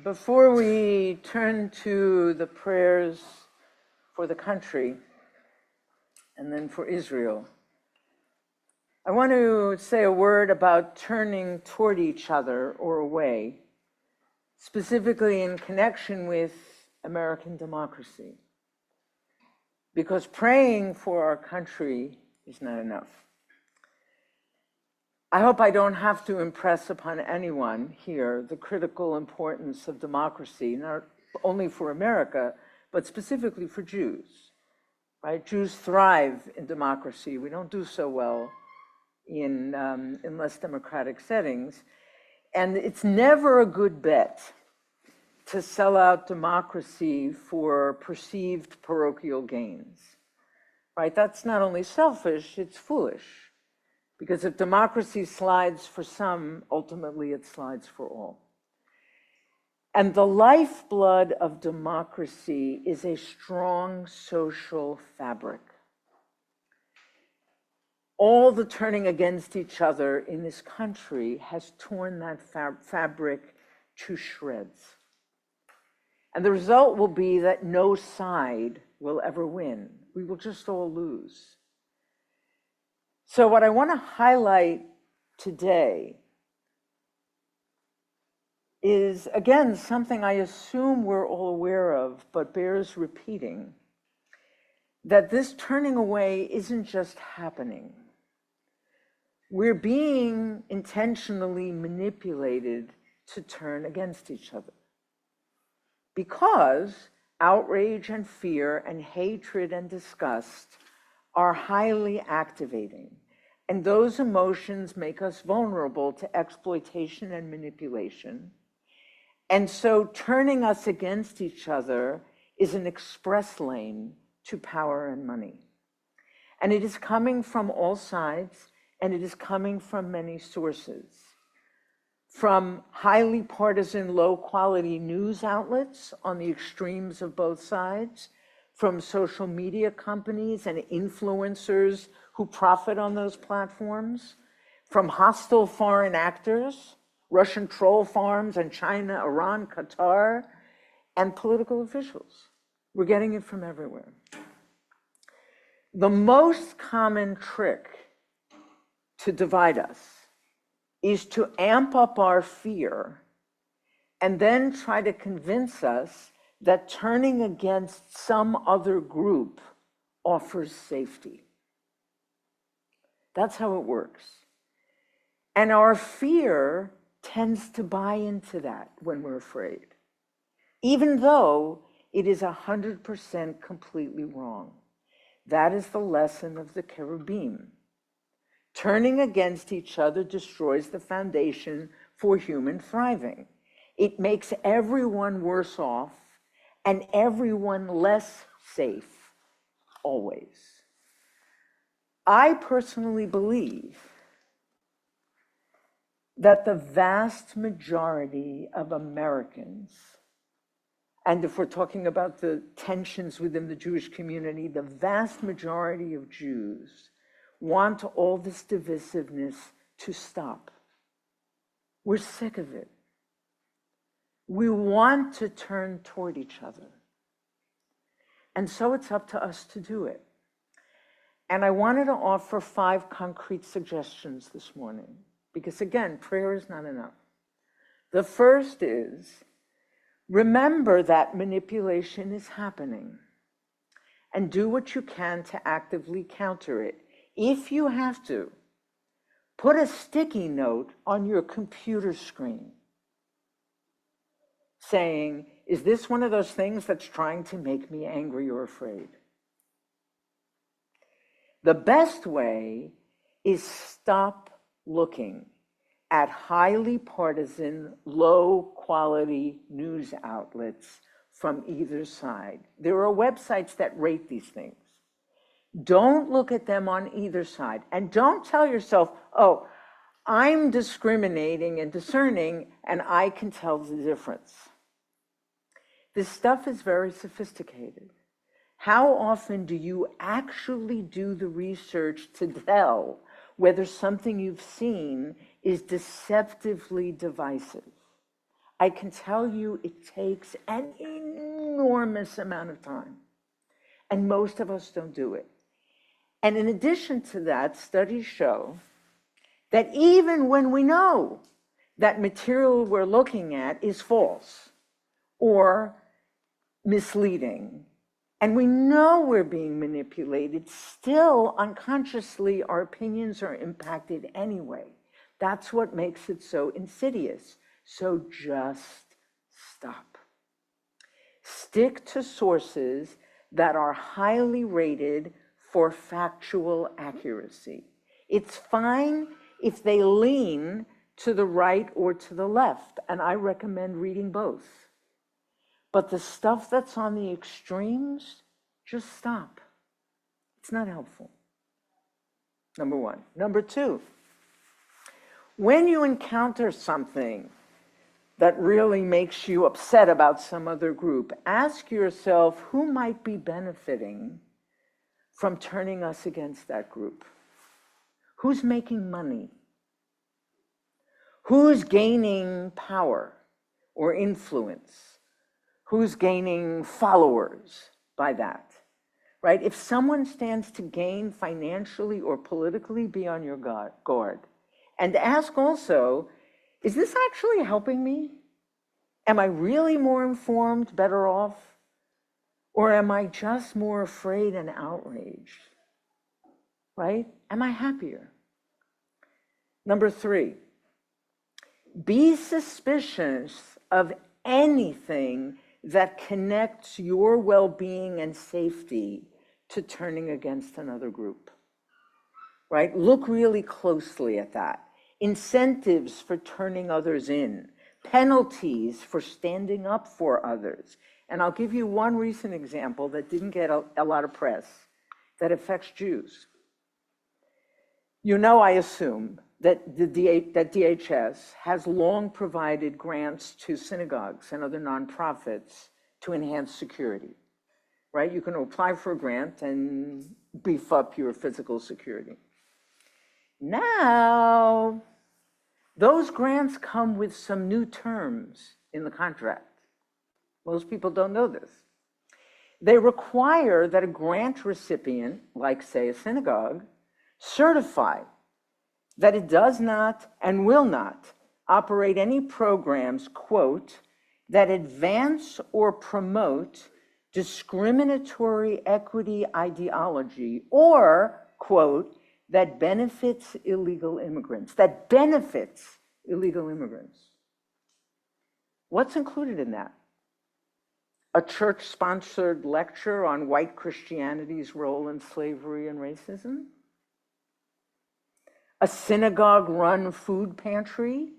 Before we turn to the prayers for the country and then for Israel, I want to say a word about turning toward each other or away, specifically in connection with American democracy. Because praying for our country is not enough. I hope I don't have to impress upon anyone here the critical importance of democracy, not only for America, but specifically for Jews, right? Jews thrive in democracy. We don't do so well in less democratic settings. And it's never a good bet to sell out democracy for perceived parochial gains, right? That's not only selfish, it's foolish. Because if democracy slides for some, ultimately it slides for all. And the lifeblood of democracy is a strong social fabric. All the turning against each other in this country has torn that fabric to shreds. And the result will be that no side will ever win. We will just all lose. So what I want to highlight today is, again, something I assume we're all aware of, but bears repeating, that this turning away isn't just happening. We're being intentionally manipulated to turn against each other. Because outrage and fear and hatred and disgust are highly activating. And those emotions make us vulnerable to exploitation and manipulation. And so turning us against each other is an express lane to power and money. And it is coming from all sides, and it is coming from many sources. From highly partisan, low-quality news outlets on the extremes of both sides, from social media companies and influencers who profit on those platforms, from hostile foreign actors, Russian troll farms in China, Iran, Qatar, and political officials. We're getting it from everywhere. The most common trick to divide us is to amp up our fear and then try to convince us that turning against some other group offers safety. That's how it works. And our fear tends to buy into that when we're afraid, even though it is 100% completely wrong. That is the lesson of the cherubim. Turning against each other destroys the foundation for human thriving. It makes everyone worse off and everyone less safe, always. I personally believe that the vast majority of Americans, and if we're talking about the tensions within the Jewish community, the vast majority of Jews want all this divisiveness to stop. We're sick of it. We want to turn toward each other. And so it's up to us to do it. And I wanted to offer 5 concrete suggestions this morning, because again, prayer is not enough. The first is, remember that manipulation is happening and do what you can to actively counter it. If you have to, put a sticky note on your computer screen saying, is this one of those things that's trying to make me angry or afraid? The best way is stop looking at highly partisan, low-quality news outlets from either side. There are websites that rate these things. Don't look at them on either side. And don't tell yourself, oh, I'm discriminating and discerning, and I can tell the difference. This stuff is very sophisticated. How often do you actually do the research to tell whether something you've seen is deceptively divisive? I can tell you it takes an enormous amount of time, and most of us don't do it. And in addition to that, studies show that even when we know that material we're looking at is false or misleading, and we know we're being manipulated, still unconsciously our opinions are impacted anyway. That's what makes it so insidious. So just stop. Stick to sources that are highly rated for factual accuracy. It's fine if they lean to the right or to the left, and I recommend reading both. But the stuff that's on the extremes, just stop. It's not helpful. Number one. Number two, when you encounter something that really makes you upset about some other group, ask yourself who might be benefiting from turning us against that group. Who's making money? Who's gaining power or influence? Who's gaining followers by that, right? If someone stands to gain financially or politically, be on your guard. And ask also, is this actually helping me? Am I really more informed, better off? Or am I just more afraid and outraged, right? Am I happier? Number three, be suspicious of anything that connects your well-being and safety to turning against another group, right? Look really closely at that. Incentives for turning others in, penalties for standing up for others. And I'll give you one recent example that didn't get a lot of press that affects Jews. You know, I assume that DHS has long provided grants to synagogues and other nonprofits to enhance security, right? You can apply for a grant and beef up your physical security. Now, those grants come with some new terms in the contract. Most people don't know this. They require that a grant recipient, like say a synagogue, certify that it does not and will not operate any programs, quote, that advance or promote discriminatory equity ideology or, quote, that benefits illegal immigrants, What's included in that? A church-sponsored lecture on white Christianity's role in slavery and racism? A synagogue-run food pantry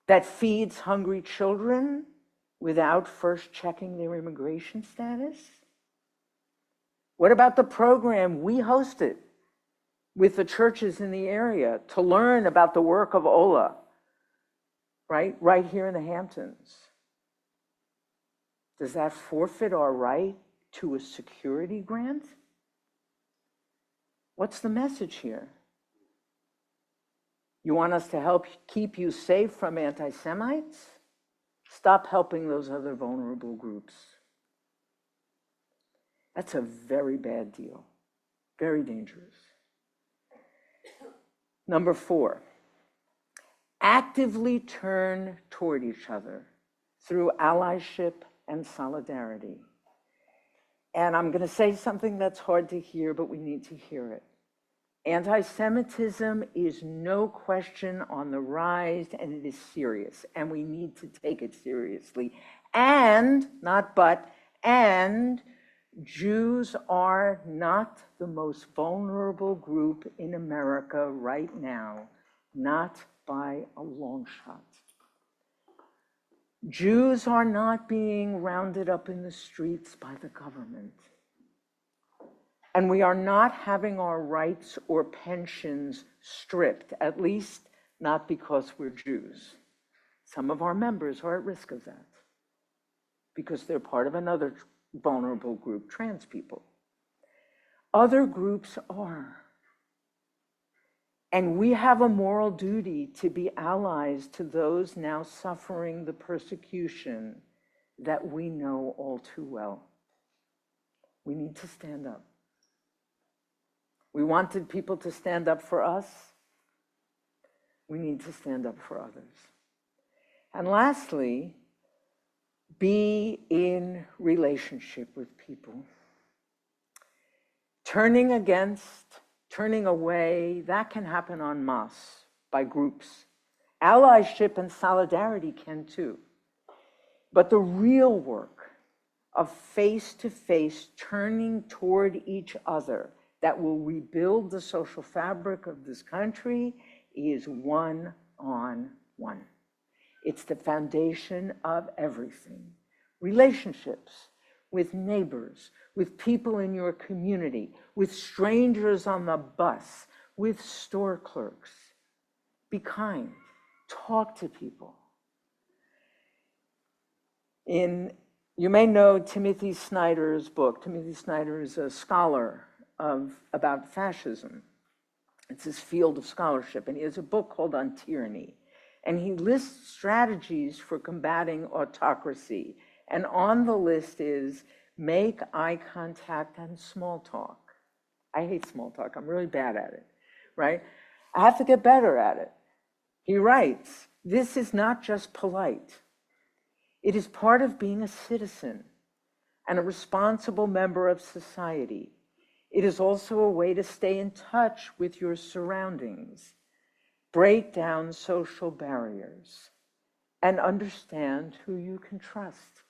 that feeds hungry children without first checking their immigration status? What about the program we hosted with the churches in the area to learn about the work of Ola, right here in the Hamptons? Does that forfeit our right to a security grant? What's the message here? You want us to help keep you safe from anti-Semites? Stop helping those other vulnerable groups. That's a very bad deal, very dangerous. Number four, actively turn toward each other through allyship and solidarity. And I'm going to say something that's hard to hear, but we need to hear it. Anti-Semitism is no question on the rise, and it is serious, and we need to take it seriously. And, not but, and Jews are not the most vulnerable group in America right now, not by a long shot. Jews are not being rounded up in the streets by the government. And we are not having our rights or pensions stripped, at least not because we're Jews. Some of our members are at risk of that because they're part of another vulnerable group, trans people. Other groups are. And we have a moral duty to be allies to those now suffering the persecution that we know all too well. We need to stand up. We wanted people to stand up for us. We need to stand up for others. And lastly, be in relationship with people. Turning against, turning away, that can happen en masse by groups. Allyship and solidarity can too. But the real work of face-to-face turning toward each other that will rebuild the social fabric of this country is one-on-one. It's the foundation of everything. Relationships with neighbors, with people in your community, with strangers on the bus, with store clerks. Be kind, talk to people. You may know Timothy Snyder's book. Timothy Snyder is a scholar about fascism. It's his field of scholarship, and he has a book called On Tyranny. And he lists strategies for combating autocracy. And on the list is make eye contact and small talk. I hate small talk. I'm really bad at it, right? I have to get better at it. He writes, this is not just polite. It is part of being a citizen and a responsible member of society. It is also a way to stay in touch with your surroundings, break down social barriers, and understand who you can trust.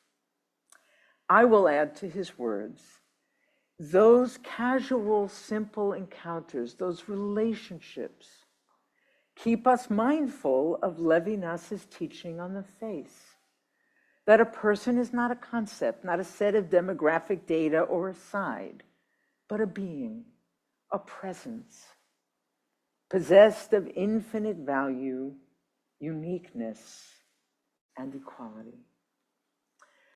I will add to his words, those casual, simple encounters, those relationships, keep us mindful of Levinas's teaching on the face, that a person is not a concept, not a set of demographic data or a side, but a being, a presence, possessed of infinite value, uniqueness, and equality.